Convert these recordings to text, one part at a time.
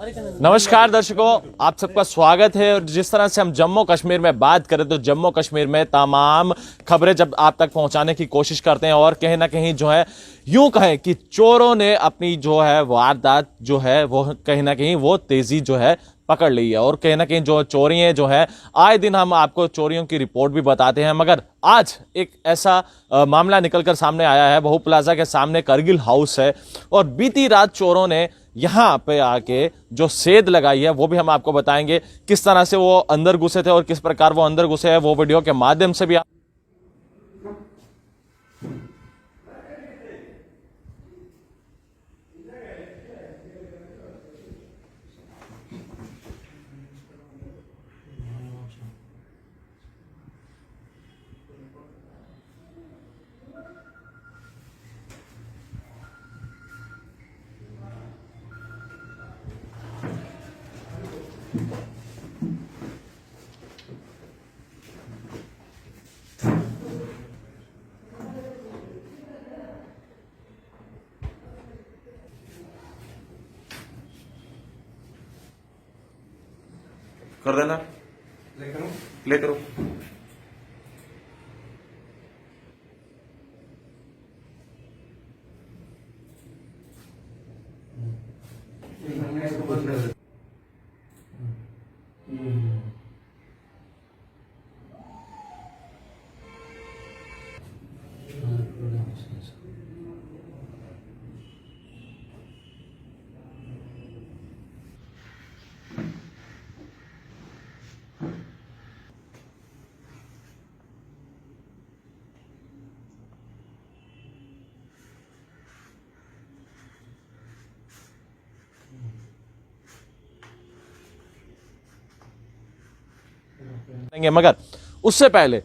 नमस्कार दर्शकों, आप सबका स्वागत है। और जिस तरह से हम जम्मू कश्मीर में बात करें तो जम्मू कश्मीर में तमाम खबरें जब आप तक पहुंचाने की कोशिश करते हैं और कहीं ना कहीं जो है यूं कहें कि चोरों ने अपनी जो है वारदात जो है वो कहीं ना कहीं वो तेजी जो है पकड़ ली है। और कहीं ना कहीं जो चोरियां जो है आए दिन हम आपको चोरियों की रिपोर्ट भी बताते हैं, मगर आज एक ऐसा मामला निकलकर सामने आया है। बहू प्लाजा के सामने करगिल हाउस है और बीती रात चोरों ने यहां पे आके जो सेध लगाई है वो भी हम आपको बताएंगे। किस तरह से वो अंदर घुसे थे और किस प्रकार वो अंदर घुसे हैं वो वीडियो के माध्यम से भी कर देना, प्ले करो। मगर उससे पहले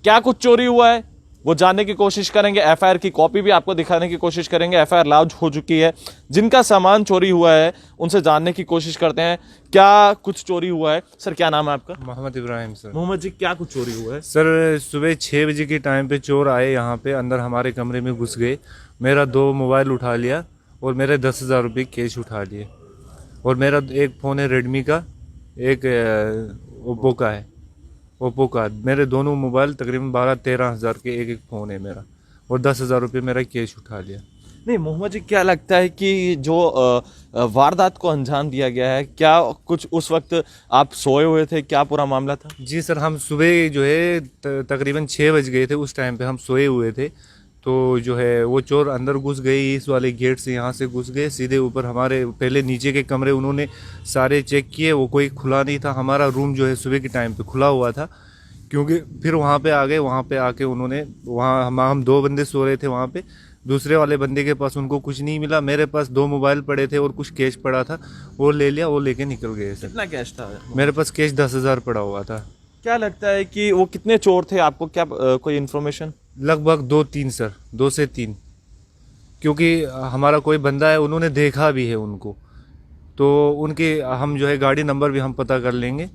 क्या कुछ चोरी हुआ है वो जानने की कोशिश करेंगे। एफआईआर की कॉपी भी आपको दिखाने की कोशिश करेंगे। एफआईआर लॉन्च हो चुकी है। जिनका सामान चोरी हुआ है उनसे जानने की कोशिश करते हैं क्या कुछ चोरी हुआ है। सर, क्या नाम है आपका? मोहम्मद इब्राहिम सर। मोहम्मद जी, क्या कुछ चोरी हुआ है? सर, सुबह 6 बजे के टाइम पे चोर आए, यहाँ पे अंदर हमारे कमरे में घुस गए। मेरा 2 मोबाइल उठा लिया और मेरे 10,000 रुपये कैश उठा लिए। और मेरा एक फ़ोन है रेडमी का, एक ओप्पो का है। ओप्पो का मेरे दोनों मोबाइल तकरीबन 12-13 हज़ार के एक एक फ़ोन है मेरा। और 10,000 रुपये मेरा कैश उठा लिया। नहीं मोहम्मद जी, क्या लगता है कि जो वारदात को अंजाम दिया गया है, क्या कुछ उस वक्त आप सोए हुए थे? क्या पूरा मामला था? जी सर, हम सुबह जो है तकरीबन 6 बज गए थे। उस टाइम पे हम सोए हुए थे। तो जो है वो चोर अंदर घुस गए, इस वाले गेट से यहाँ से घुस गए सीधे ऊपर। हमारे पहले नीचे के कमरे उन्होंने सारे चेक किए, वो कोई खुला नहीं था। हमारा रूम जो है सुबह के टाइम पे खुला हुआ था, क्योंकि फिर वहाँ पे आ गए। वहाँ पे आके उन्होंने वहाँ हम 2 बंदे सो रहे थे वहाँ पे। दूसरे वाले बंदे के पास उनको कुछ नहीं मिला। मेरे पास 2 मोबाइल पड़े थे और कुछ कैश पड़ा था, वो ले लिया, वो लेके निकल गए सर। कितना कैश था? मेरे पास कैश 10,000 पड़ा हुआ था। क्या लगता है कि वो कितने चोर थे? आपको क्या कोई इन्फॉर्मेशन? लगभग 2-3 सर, 2 से 3, क्योंकि हमारा कोई बंदा है, उन्होंने देखा भी है उनको। तो उनके हम जो है गाड़ी नंबर भी हम पता कर लेंगे।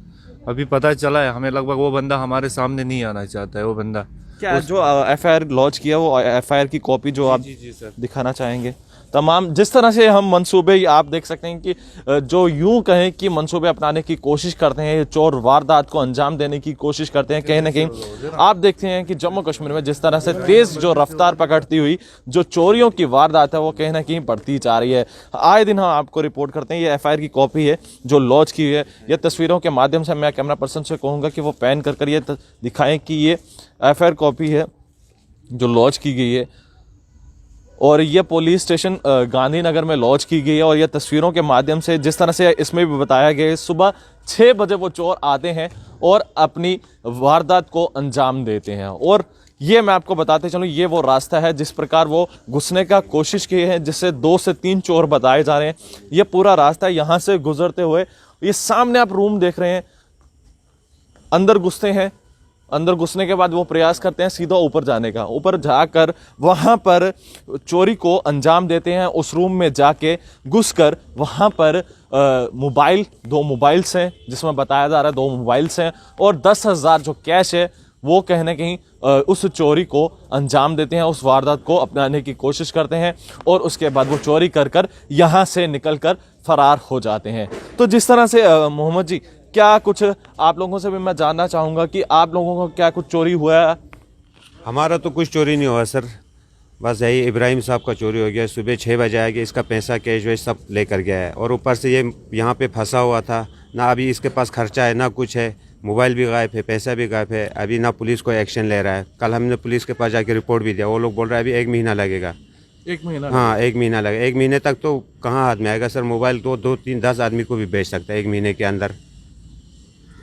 अभी पता चला है हमें, लगभग वो बंदा हमारे सामने नहीं आना चाहता है। वो बंदा क्या जो एफआईआर लॉन्च किया वो एफआईआर की कॉपी जो आप जी सर दिखाना चाहेंगे? तमाम जिस तरह से हम मंसूबे आप देख सकते हैं कि जो यूं कहें कि मंसूबे अपनाने की कोशिश करते हैं, चोर वारदात को अंजाम देने की कोशिश करते हैं। कहीं ना कहीं आप देखते हैं कि जम्मू कश्मीर में जिस तरह से तेज जो रफ्तार पकड़ती हुई जो चोरियों की वारदात है वो कहीं ना कहीं बढ़ती जा रही है। आए दिन हम आपको रिपोर्ट करते हैं। ये एफआईआर की कॉपी है जो लॉन्च की हुई है। ये तस्वीरों के माध्यम से मैं कैमरा पर्सन से कहूँगा कि वो पैन कर ये दिखाएं कि ये एफआईआर कॉपी है जो लॉन्च की गई है और ये पुलिस स्टेशन गांधीनगर में लॉन्च की गई है। और ये तस्वीरों के माध्यम से जिस तरह से इसमें भी बताया गया है, सुबह 6 बजे वो चोर आते हैं और अपनी वारदात को अंजाम देते हैं। और ये मैं आपको बताते चलूँ, ये वो रास्ता है जिस प्रकार वो घुसने का कोशिश की है, जिससे 2 से 3 चोर बताए जा रहे हैं। ये पूरा रास्ता है, यहाँ से गुजरते हुए ये सामने आप रूम देख रहे हैं, अंदर घुसते हैं। अंदर घुसने के बाद वो प्रयास करते हैं सीधा ऊपर जाने का। ऊपर जाकर वहां पर चोरी को अंजाम देते हैं। उस रूम में जाके घुसकर वहां पर मोबाइल 2 मोबाइल्स हैं, जिसमें बताया जा रहा है 2 मोबाइल्स हैं और 10,000 जो कैश है वो कहीं ना कहीं उस चोरी को अंजाम देते हैं, उस वारदात को अपनाने की कोशिश करते हैं और उसके बाद वो चोरी कर कर यहाँ से निकल कर फरार हो जाते हैं। तो जिस तरह से मोहम्मद जी, क्या कुछ आप लोगों से भी मैं जानना चाहूँगा कि आप लोगों को क्या कुछ चोरी हुआ है? हमारा तो कुछ चोरी नहीं हुआ सर, बस यही इब्राहिम साहब का चोरी हो गया। सुबह 6 बजे आया कि इसका पैसा कैश वैश सब लेकर गया है, और ऊपर से ये यहाँ पे फंसा हुआ था, ना अभी इसके पास खर्चा है ना कुछ है, मोबाइल भी गायब है, पैसा भी गायब है। अभी ना पुलिस कोई एक्शन ले रहा है। कल हमने पुलिस के पास जाके रिपोर्ट भी दिया, वो लोग बोल रहे हैं अभी 1 महीना लगेगा। 1 महीना? हाँ 1 महीना लगेगा। 1 महीने तक तो कहाँ हाथ में आएगा सर, मोबाइल तो 2, 3, 10 आदमी को भी बेच सकता है 1 महीने के अंदर।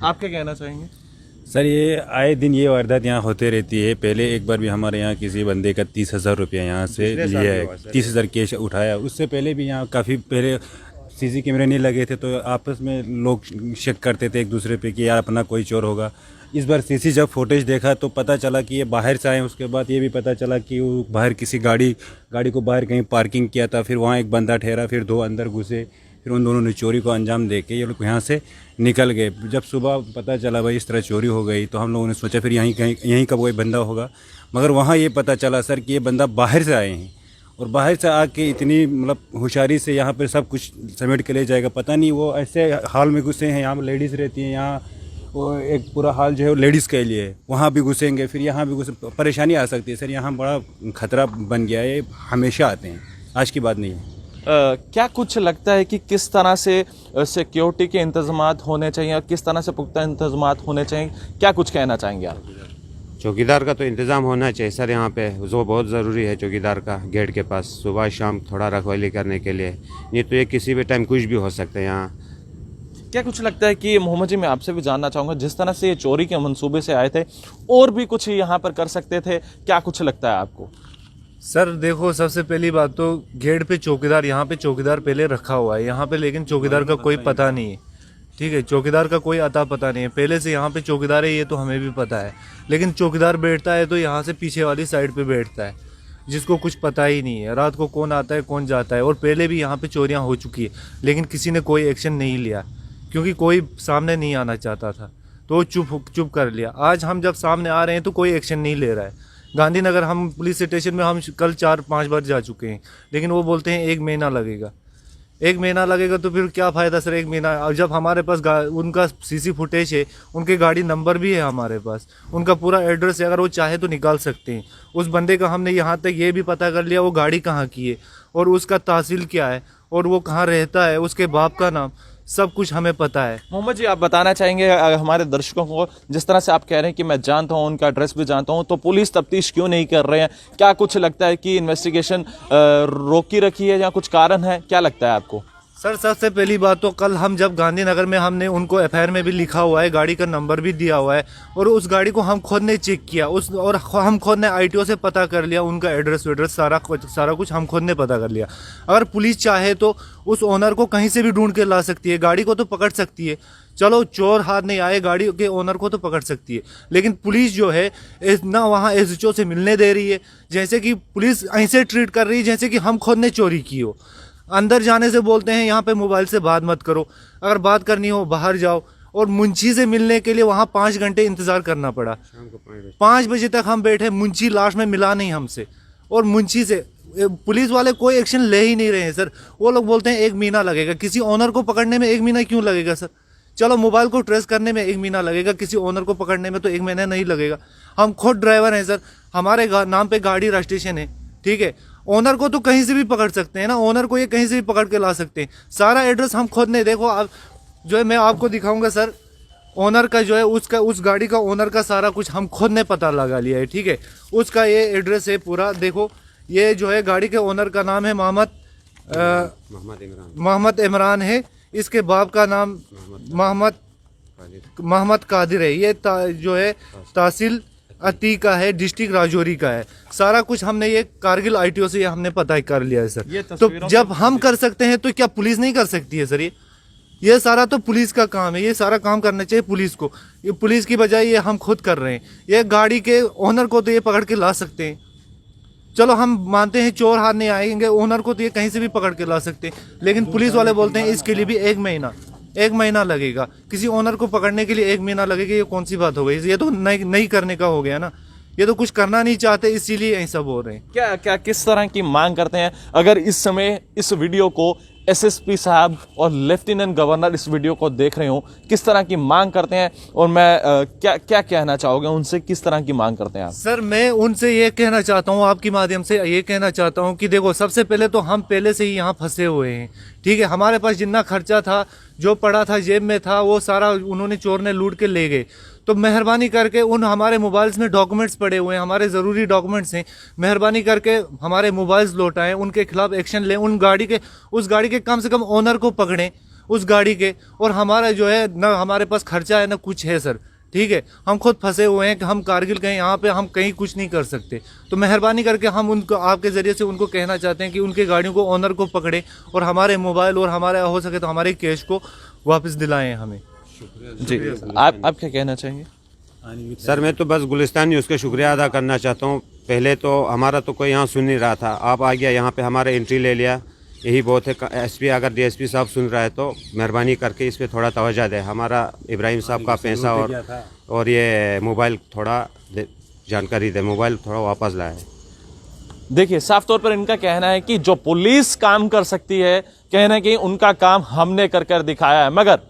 आप क्या कहना चाहेंगे? सर ये आए दिन ये वारदात यहाँ होते रहती है। पहले एक बार भी हमारे यहाँ किसी बंदे का 30,000 रुपया यहाँ से लिया है, 30,000 कैश उठाया। उससे पहले भी यहाँ काफ़ी पहले सीसी कैमरे नहीं लगे थे तो आपस में लोग शक करते थे एक दूसरे पे कि यार अपना कोई चोर होगा। इस बार सीसी जब फुटेज देखा तो पता चला कि ये बाहर से आए। उसके बाद ये भी पता चला कि वो बाहर किसी गाड़ी को बाहर कहीं पार्किंग किया था, फिर वहाँ एक बंदा ठहरा, फिर 2 अंदर घुसे, फिर उन दोनों ने चोरी को अंजाम दे के ये लोग यहाँ से निकल गए। जब सुबह पता चला भाई इस तरह चोरी हो गई तो हम लोगों ने सोचा फिर यहीं का कोई बंदा होगा, मगर वहाँ ये पता चला सर कि ये बंदा बाहर से आए हैं, और बाहर से आके इतनी मतलब होशियारी से यहाँ पर सब कुछ समेट के ले जाएगा। पता नहीं वो ऐसे हाल में घुसे हैं, यहाँ लेडीज़ रहती हैं, यहाँ वो एक पूरा हाल जो है वो लेडीज़ के लिए है, वहाँ भी घुसेंगे, फिर यहाँ भी घुसे, परेशानी आ सकती है सर। यहाँ बड़ा खतरा बन गया है, हमेशा आते हैं, आज की बात नहीं है। क्या कुछ लगता है कि किस तरह से सिक्योरिटी के इंतजामात होने चाहिए और किस तरह से पुख्ता इंतजामात होने चाहिए? क्या कुछ कहना चाहेंगे आप? चौकीदार का तो इंतज़ाम होना चाहिए सर यहाँ पे, जो बहुत ज़रूरी है चौकीदार का गेट के पास सुबह शाम थोड़ा रखवाली करने के लिए, नहीं तो ये किसी भी टाइम कुछ भी हो सकता है यहाँ। क्या कुछ लगता है कि मोहम्मद जी, मैं आपसे भी जानना चाहूँगा, जिस तरह से ये चोरी के मंसूबे से आए थे और भी कुछ यहाँ पर कर सकते थे, क्या कुछ लगता है आपको? सर देखो, सबसे पहली बात तो गेट पे चौकीदार, यहाँ पे चौकीदार पहले रखा हुआ है यहाँ पे, लेकिन चौकीदार का कोई पता नहीं है। ठीक है, चौकीदार का कोई अता पता नहीं है, पहले से यहाँ पे चौकीदार है ये तो हमें भी पता है, लेकिन चौकीदार बैठता है तो यहाँ से पीछे वाली साइड पे बैठता है, जिसको कुछ पता ही नहीं है रात को कौन आता है कौन जाता है। और पहले भी यहाँ पे चोरियाँ हो चुकी है, लेकिन किसी ने कोई एक्शन नहीं लिया क्योंकि कोई सामने नहीं आना चाहता था, तो वो चुप कर लिया। आज हम जब सामने आ रहे हैं तो कोई एक्शन नहीं ले रहा है। गांधीनगर हम पुलिस स्टेशन में हम कल 4-5 बार जा चुके हैं, लेकिन वो बोलते हैं 1 महीना लगेगा। 1 महीना लगेगा तो फिर क्या फ़ायदा सर 1 महीना? और जब हमारे पास उनका सीसी फुटेज है, उनके गाड़ी नंबर भी है हमारे पास, उनका पूरा एड्रेस है, अगर वो चाहे तो निकाल सकते हैं। उस बंदे का हमने यहाँ तक ये भी पता कर लिया वो गाड़ी कहाँ की है और उसका तहसील क्या है और वो कहाँ रहता है, उसके बाप का नाम, सब कुछ हमें पता है। मोहम्मद जी, आप बताना चाहेंगे हमारे दर्शकों को, जिस तरह से आप कह रहे हैं कि मैं जानता हूं, उनका एड्रेस भी जानता हूं, तो पुलिस तफ्तीश क्यों नहीं कर रहे हैं? क्या कुछ लगता है कि इन्वेस्टिगेशन रोकी रखी है या कुछ कारण है? क्या लगता है आपको? सर सबसे पहली बात तो कल हम जब गांधीनगर में, हमने उनको एफआईआर में भी लिखा हुआ है, गाड़ी का नंबर भी दिया हुआ है, और उस गाड़ी को हम खुद ने चेक किया और हम खुद ने आईटीओ से पता कर लिया, उनका एड्रेस सारा कुछ हम खुद ने पता कर लिया। अगर पुलिस चाहे तो उस ओनर को कहीं से भी ढूंढ के ला सकती है, गाड़ी को तो पकड़ सकती है। चलो चोर हाथ नहीं आए, गाड़ी के ओनर को तो पकड़ सकती है, लेकिन पुलिस जो है ना वहाँ एसएचओ से मिलने दे रही है, जैसे कि पुलिस ऐसे ट्रीट कर रही है जैसे कि हम खुद ने चोरी की हो। अंदर जाने से बोलते हैं यहाँ पे मोबाइल से बात मत करो, अगर बात करनी हो बाहर जाओ, और मुंशी से मिलने के लिए वहाँ 5 घंटे इंतज़ार करना पड़ा। 5 बजे तक हम बैठे, मुंशी लास्ट में मिला नहीं हमसे, और मुंशी से पुलिस वाले कोई एक्शन ले ही नहीं रहे हैं सर। वो लोग बोलते हैं 1 महीना लगेगा। किसी ओनर को पकड़ने में 1 महीना क्यों लगेगा सर? चलो मोबाइल को ट्रेस करने में 1 महीना लगेगा, किसी ओनर को पकड़ने में तो 1 महीना नहीं लगेगा। हम खुद ड्राइवर हैं सर, हमारे नाम पे गाड़ी रजिस्ट्रेशन है, ठीक है। ओनर को तो कहीं से भी पकड़ सकते हैं ना, ओनर को ये कहीं से भी पकड़ के ला सकते हैं। सारा एड्रेस हम खुद ने, देखो आप जो है मैं आपको दिखाऊंगा सर, ओनर का जो है उसका, उस गाड़ी का ओनर का सारा कुछ हम खुद ने पता लगा लिया है, ठीक है। उसका ये एड्रेस है पूरा, देखो ये जो है गाड़ी के ओनर का नाम है मोहम्मद इमरान है, इसके बाप का नाम मोहम्मद कादिर है। ये जो है तहसील अती का है, डिस्ट्रिक्ट राजौरी का है। सारा कुछ हमने ये कारगिल आईटीओ से ये हमने पता कर लिया है सर। तो जब हम कर सकते हैं तो क्या पुलिस नहीं कर सकती है सर? ये सारा तो पुलिस का काम है, ये सारा काम करना चाहिए पुलिस को। ये पुलिस की बजाय ये हम खुद कर रहे हैं। ये गाड़ी के ओनर को तो ये पकड़ के ला सकते हैं, चलो हम मानते हैं चोर हाथ नहीं आएंगे, ओनर को तो ये कहीं से भी पकड़ के ला सकते हैं, लेकिन पुलिस वाले बोलते हैं इसके लिए भी 1 महीना लगेगा। किसी ओनर को पकड़ने के लिए 1 महीना लगेगा, ये कौन सी बात हो गई? ये तो नहीं करने का हो गया ना, ये तो कुछ करना नहीं चाहते, इसीलिए ऐसा बोल रहे हैं। क्या किस तरह की मांग करते हैं? अगर इस समय इस वीडियो को एसएसपी साहब और लेफ्टिनेंट गवर्नर इस वीडियो को देख रहे हो, किस तरह की मांग करते हैं और मैं क्या कहना चाहोगे उनसे, किस तरह की मांग करते हैं आप? सर मैं उनसे ये कहना चाहता हूँ, आपकी माध्यम से ये कहना चाहता हूँ कि देखो, सबसे पहले तो हम पहले से ही यहाँ फंसे हुए हैं, ठीक है। हमारे पास जितना खर्चा था, जो पड़ा था जेब में था, वो सारा उन्होंने चोर ने लूट के ले गए। तो मेहरबानी करके उन हमारे मोबाइल्स में डॉक्यूमेंट्स पड़े हुए हैं, हमारे ज़रूरी डॉक्यूमेंट्स हैं, मेहरबानी करके हमारे मोबाइल्स लौटाएं, उनके खिलाफ एक्शन लें, उस गाड़ी के कम से कम ओनर को पकड़ें उस गाड़ी के। और हमारा जो है ना हमारे पास खर्चा है ना कुछ है सर, ठीक है। हम खुद फंसे हुए हैं कि हम कारगिल गए, यहाँ पे हम कहीं कुछ नहीं कर सकते। तो मेहरबानी करके हम उनको आपके ज़रिए से उनको कहना चाहते हैं कि उनके गाड़ियों को ओनर को पकड़े और हमारे मोबाइल और हमारे हो सके तो हमारे कैश को वापस दिलाएं हमें। जी, आप क्या कहना चाहेंगे? सर मैं तो बस गुलिस्तान न्यूज़ का शुक्रिया अदा करना चाहता हूँ। पहले तो हमारा तो कोई यहाँ सुन नहीं रहा था, आप आ गया यहाँ पे हमारा एंट्री ले लिया, यही बहुत है। एसपी अगर डीएसपी साहब सुन रहा है तो मेहरबानी करके इस पे थोड़ा तवज्जो दे। हमारा इब्राहिम साहब का पैसा और ये मोबाइल थोड़ा जानकारी दे, मोबाइल थोड़ा वापस लाए। देखिए, साफ तौर पर इनका कहना है कि जो पुलिस काम कर सकती है, कहना है कि उनका काम हमने कर दिखाया है, मगर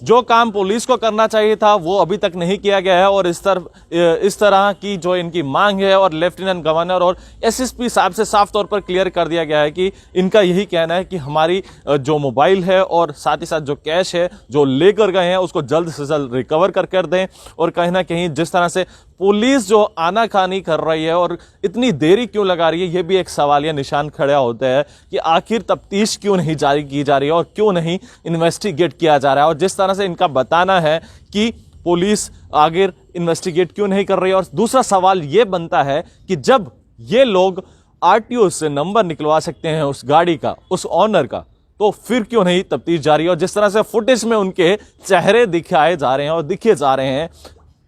जो काम पुलिस को करना चाहिए था वो अभी तक नहीं किया गया है। और इस तरह की जो इनकी मांग है और लेफ्टिनेंट गवर्नर और एसएसपी साहब से साफ तौर पर क्लियर कर दिया गया है कि इनका यही कहना है कि हमारी जो मोबाइल है और साथ ही साथ जो कैश है जो लेकर गए हैं उसको जल्द से जल्द रिकवर कर दें। और कहीं ना कहीं जिस तरह से पुलिस जो आनाकानी कर रही है और इतनी देरी क्यों लगा रही है, यह भी एक सवालिया निशान खड़ा होता है कि आखिर तफ्तीश क्यों नहीं जारी की जा रही है और क्यों नहीं इन्वेस्टिगेट किया जा रहा है। और जिस तरह से इनका बताना है कि पुलिस आगे इन्वेस्टिगेट क्यों नहीं कर रही है। और दूसरा सवाल यह बनता है कि जब ये लोग आरटीओ से नंबर निकलवा सकते हैं उस गाड़ी का, उस ऑनर का, तो फिर क्यों नहीं तफ्तीश जारी है। और जिस तरह से फुटेज में उनके चेहरे दिखाए जा रहे हैं और दिखे जा रहे हैं,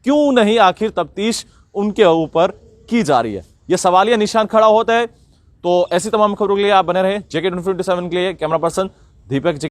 क्यों नहीं आखिर तफ्तीश उनके ऊपर की जा रही है, यह सवालिया निशान खड़ा होता है। तो ऐसी तमाम खबरों के लिए आप बने रहे JK 27 के लिए। कैमरा पर्सन दीपक।